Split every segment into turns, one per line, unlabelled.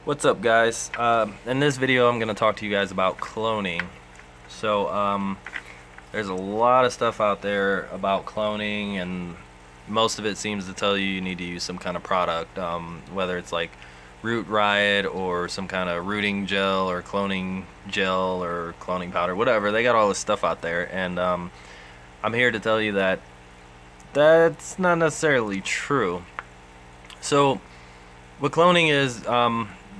What's up, guys? In this video I'm going to talk to you guys about cloning. So there's a lot of stuff out there about cloning, and most of it seems to tell you need to use some kind of product, whether it's like root riot or some kind of rooting gel or cloning powder, whatever. They got all this stuff out there, and I'm here to tell you that that's not necessarily true. So what cloning is,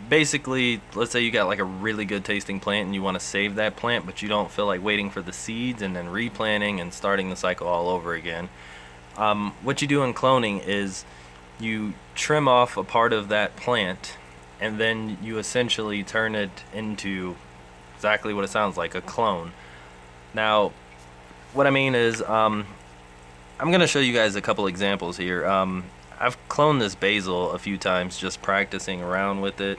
basically, let's say you got like a really good tasting plant and you want to save that plant, but you don't feel like waiting for the seeds and then replanting and starting the cycle all over again. What you do in cloning is you trim off a part of that plant, and then you essentially turn it into exactly what it sounds like, a clone. Now, what I mean is, I'm going to show you guys a couple examples here. I've cloned this basil a few times just practicing around with it.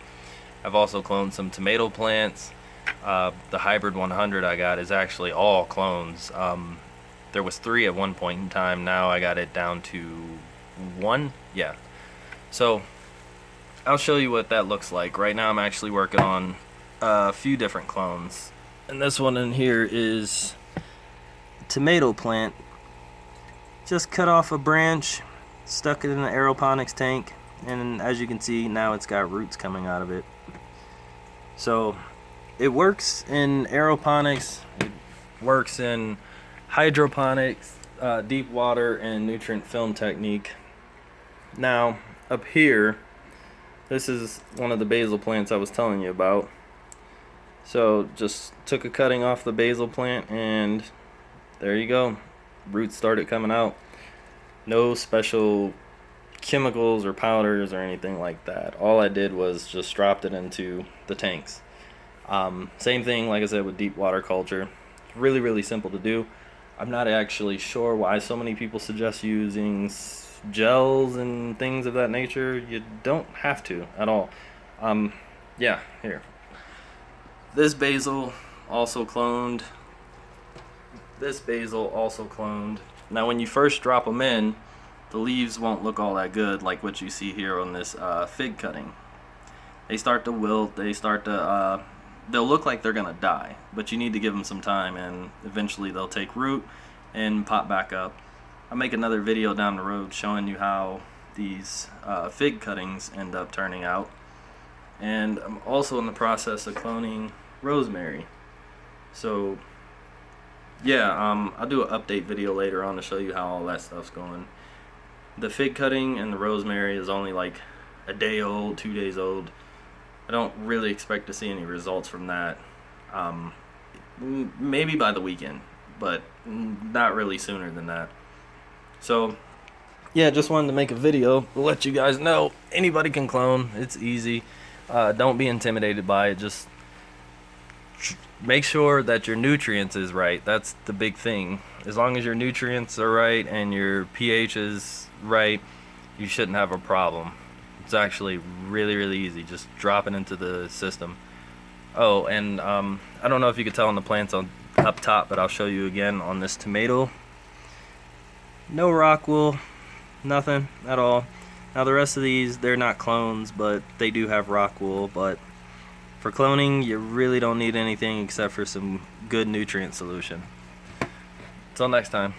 I've also cloned some tomato plants. The hybrid 100 I got is actually all clones. There was 3 at one point in time. Now I got it down to 1. Yeah. So I'll show you what that looks like. Right now I'm actually working on a few different clones. And this one in here is a tomato plant. Just cut off a branch, stuck it in an aeroponics tank, and as you can see now it's got roots coming out of it. So it works in aeroponics, it works in hydroponics, deep water, and nutrient film technique. Now up here, this is one of the basil plants I was telling you about. So just took a cutting off the basil plant and there you go, roots started coming out. No special chemicals or powders or anything like that. All I did was just dropped it into the tanks. Same thing, like I said, with deep water culture. It's really simple to do. I'm not actually sure why so many people suggest using gels and things of that nature. You don't have to at all. Yeah, here. This basil also cloned. This basil also cloned. Now when you first drop them in, the leaves won't look all that good like what you see here on this fig cutting. They start to wilt, they'll look like they're gonna die, but you need to give them some time and eventually they'll take root and pop back up. I'll make another video down the road showing you how these fig cuttings end up turning out. And I'm also in the process of cloning rosemary. So yeah, I'll do an update video later on to show you how all that stuff's going. The fig cutting and the rosemary is only like a day old, 2 days old. I don't really expect to see any results from that. Maybe by the weekend, but not really sooner than that. So yeah, just wanted to make a video to let you guys know anybody can clone. It's easy. Don't be intimidated by it. Just make sure that your nutrients is right. That's the big thing. As long as your nutrients are right and your pH is right, you shouldn't have a problem. It's actually really easy. Just drop it into the system. Oh, and I don't know if you could tell on the plants on up top, but I'll show you again on this tomato. No rock wool, nothing at all. Now the rest of these, they're not clones, but they do have rock wool. But for cloning, you really don't need anything except for some good nutrient solution. Until next time.